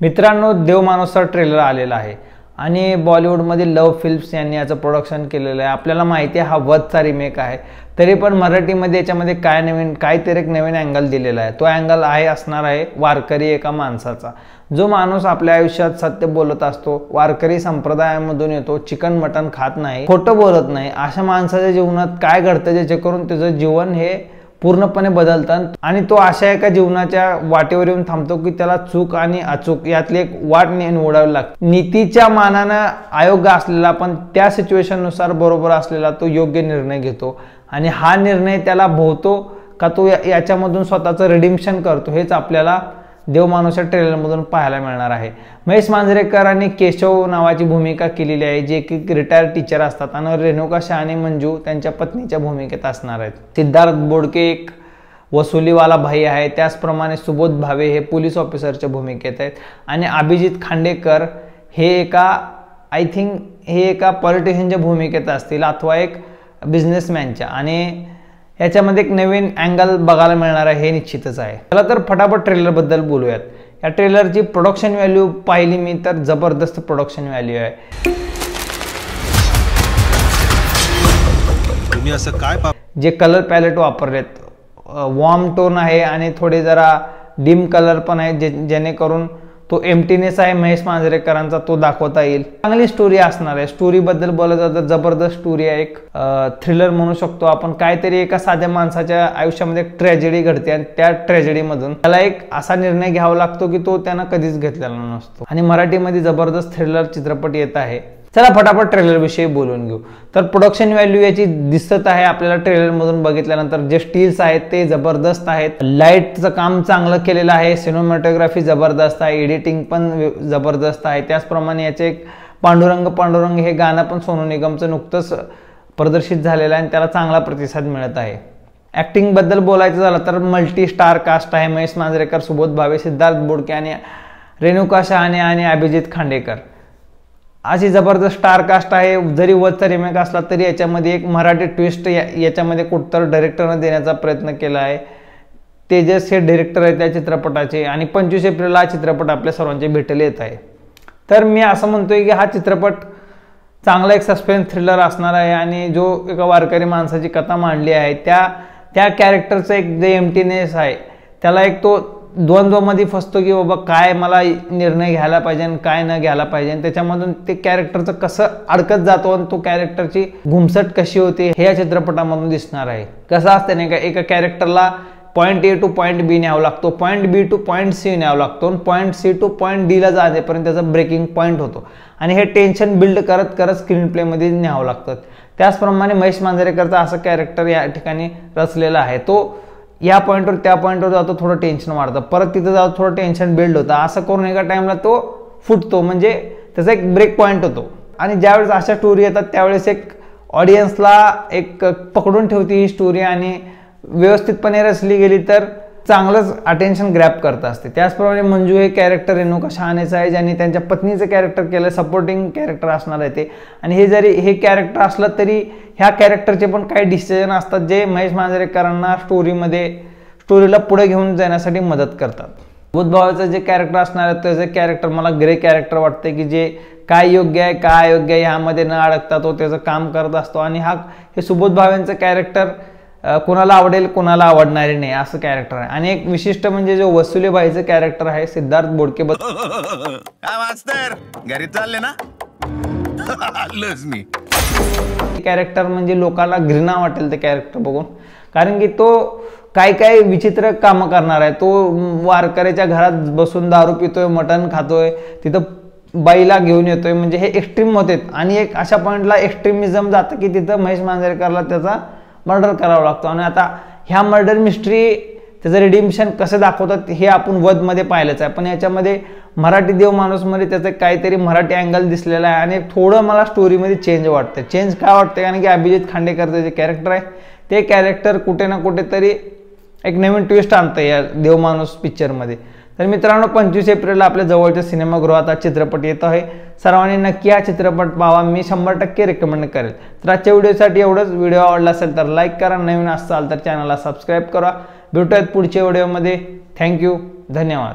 मित्रांनो, देवमाणूसचा ट्रेलर आलेला आहे आणि बॉलिवूडमध्ये लव फिल्म्स यांनी याचं प्रोडक्शन केलेलं आहे। आपल्याला माहिती आहे हा वधचा रिमेक आहे, तरी पण मराठीमध्ये याच्यामध्ये काय नवीन काहीतरी एक नवीन अँगल दिलेला आहे। तो अँगल असणार आहे वारकरी एका माणसाचा, जो माणूस आपल्या आयुष्यात सत्य बोलत असतो, वारकरी संप्रदायामधून येतो, चिकन मटन खात नाही, खोटं बोलत नाही। अशा माणसाच्या जीवनात काय घडतं जेणेकरून त्याचं जीवन हे पूर्णपणे बदलतात आणि तो अशा एका जीवनाच्या वाटेवर येऊन थांबतो की त्याला चूक आणि अचूक यातली एक वाट निवडावी लागते। नीतीच्या मानानं अयोग्य असलेला पण त्या सिच्युएशन नुसार बरोबर असलेला तो योग्य निर्णय घेतो आणि हा निर्णय त्याला भोवतो का तो याच्यामधून स्वतःचं रिडिम्पशन करतो, हेच आपल्याला देवमाणूसच्या ट्रेलरमधून पाहायला मिळणार आहे। महेश मांजरेकर आणि केशव नावाची भूमिका केलेली आहे, जे की रिटायर्ड टीचर असतात आणि रेणुका शहा आणि मंजू त्यांच्या पत्नीच्या भूमिकेत असणार आहेत। सिद्धार्थ बोडके एक वसुलीवाला भाई आहे, त्याचप्रमाणे सुबोध भावे हे पोलीस ऑफिसरच्या भूमिकेत आहेत आणि अभिजित खांडेकर हे एका पॉलिटिशियनच्या भूमिकेत असतील अथवा एक बिझनेसमॅनच्या, आणि याच्यामध्ये एक नवीन अँगल बघायला मिळणार आहे हे निश्चितच आहे। चला तर फटाफट ट्रेलर बद्दल बोलूयात। या ट्रेलरची प्रोडक्शन व्हॅल्यू पाहिली मी तर जबरदस्त प्रोडक्शन व्हॅल्यू आहे। तुम्ही असं काय जे कलर पॅलेट वापरलेत वॉर्म टोन आहे आणि थोडे जरा डिम कलर पण आहे, जेणेकरून तो एम्प्टीनेस आहे महेश मांजरेकरांचा तो दाखवता येईल। चांगली स्टोरी असणार आहे। स्टोरी बद्दल बोलायचं तर जबरदस्त स्टोरी आहे, एक थ्रिलर म्हणू शकतो आपण। काहीतरी एका साध्या माणसाच्या आयुष्यामध्ये एक ट्रॅजेडी घडते आणि त्या ट्रॅजेडीमधून त्याला एक असा निर्णय घ्यावा लागतो की तो त्यानं कधीच घेतलेला नसतो आणि मराठीमध्ये जबरदस्त थ्रिलर चित्रपट येत आहे। चला फटाफट ट्रेलर विषयी बोलून घेऊ। तर प्रोडक्शन व्हॅल्यू याची दिसत आहे आपल्याला ट्रेलर मधून बघितल्यानंतर। जे स्टील्स आहेत ते जबरदस्त आहेत, लाईटचं काम चांगलं केलेलं आहे, सिनेमॅटोग्राफी जबरदस्त आहे, एडिटिंग पण जबरदस्त आहे। त्याचप्रमाणे याचे एक पांडुरंग हे गाणं पण सोनू निगमचं नुकतंच प्रदर्शित झालेलं आहे आणि त्याला चांगला प्रतिसाद मिळत आहे। ऍक्टिंग बद्दल बोलायचं झालं तर मल्टी स्टार कास्ट आहे। महेश मांजरेकर, सुबोध भावे, सिद्धार्थ बोडके आणि रेणुका शहाणे आणि अभिजित खांडेकर अशी जबरदस्त स्टार कास्ट आहे। जरी वधचा रिमेक असला तरी याच्यामध्ये एक मराठी ट्विस्ट याच्यामध्ये कुठतर डायरेक्टरने देण्याचा प्रयत्न केला आहे। तेजस हे डायरेक्टर आहे त्या चित्रपटाचे आणि 25 एप्रिलला हा चित्रपट आपल्या सर्वांचे भेटेल येत आहे। तर मी असं म्हणतोय की हा चित्रपट चांगला एक सस्पेन्स थ्रिलर असणार आहे आणि जो एका वारकरी माणसाची कथा मांडली आहे त्या कॅरेक्टरचं एक जे एम्प्टीनेस आहे त्याला एक तो द्वंद्वमध्ये फसतो की बाबा काय मला निर्णय घ्यायला पाहिजे आणि काय न घ्यायला पाहिजे, त्याच्यामधून ते कॅरेक्टरचं कसं अडकत जातो आणि तो कॅरेक्टरची घुमसट कशी होते हे या चित्रपटामधून दिसणार आहे। कसं असतं नाही का, एका कॅरेक्टरला point A to point B न्यावं लागतो, point B to point C न्यावं लागतो आणि point C to point D ला जाण्यापर्यंत त्याचा ब्रेकिंग पॉईंट होतो आणि हे टेन्शन बिल्ड करत करत स्क्रीन प्ले मध्ये न्यावं लागतं। त्याचप्रमाणे महेश मांजरेकरचा असं कॅरेक्टर या ठिकाणी रचलेला आहे। तो या पॉईंटवर त्या पॉईंटवर जातो, थोडं टेन्शन वाढतं, परत तिथं जातो थोडं टेन्शन बिल्ड होतं, असं करून एका टाइमला तो फुटतो, म्हणजे त्याचा एक ब्रेक पॉईंट होतो। आणि ज्यावेळेस अशा स्टोरी येतात त्यावेळेस एक ऑडियन्सला एक पकडून ठेवते ही स्टोरी आणि व्यवस्थितपणे रचली गेली तर चांगलंच अटेन्शन ग्रॅब करत असते। त्याचप्रमाणे मंजू हे कॅरेक्टर रेणुका शहाणेचं आहे, ज्यांनी त्यांच्या पत्नीचं कॅरेक्टर केलं, सपोर्टिंग कॅरेक्टर असणार आहे ते। आणि हे जरी हे कॅरेक्टर असलं तरी ह्या कॅरेक्टरचे पण काही डिसिजन असतात जे महेश मांजरेकरांना स्टोरीला पुढे घेऊन जाण्यासाठी मदत करतात। सुबोध भावेचं जे कॅरेक्टर असणार आहे त्याचं कॅरेक्टर मला ग्रे कॅरेक्टर वाटते की जे काय योग्य आहे काय अयोग्य आहे ह्यामध्ये न अडकता तो त्याचं काम करत असतो आणि हे सुबोध भावेंचं कॅरेक्टर कोणाला आवडेल कोणाला आवडणारे नाही असं कॅरेक्टर आहे। आणि एक विशिष्ट म्हणजे जो वसुली बाईचं कॅरेक्टर आहे सिद्धार्थ बोडके घरी चालले ना कॅरेक्टर म्हणजे लोकांना घृणा वाटेल ते कॅरेक्टर बघून, कारण की तो काय विचित्र कामं करणार आहे। तो वारकऱ्याच्या घरात बसून दारू पितोय, मटण खातोय, तिथं बाईला घेऊन येतोय, म्हणजे हे एक्स्ट्रीम होते आणि एक अशा पॉईंटला एक्स्ट्रीमिझम जातं की तिथं महेश मांजरेकरला त्याचा मर्डर करावा लागतो। आणि आता ह्या मर्डर मिस्ट्री त्याचं रिडिम्पशन कसं दाखवतात हे आपण वधमध्ये पाहिलंच आहे, पण याच्यामध्ये मराठी देवमाणूसमध्ये त्याचं काहीतरी मराठी अँगल दिसलेला आहे आणि थोडं मला स्टोरीमध्ये चेंज वाटतं। चेंज काय वाटतं कारण की अभिजित खांडेकरचं जे कॅरेक्टर आहे ते कॅरेक्टर कुठे ना कुठेतरी एक नवीन ट्विस्ट आणतं या देवमाणूस पिक्चरमध्ये। तर मित्रांनो 25 एप्रिलला आपल्या जवळच्या सिनेमागृहात हा चित्रपट येत आहे। सर्वांनी नक्की हा चित्रपट पाहावा, मी 100% रेकमेंड करेल। तर आजच्या व्हिडिओसाठी एवढंच। व्हिडिओ आवडला असेल तर लाईक करा, नवीन असाल तर चॅनलला सबस्क्राईब करा। भेटूयात पुढच्या व्हिडिओमध्ये। थँक्यू, धन्यवाद।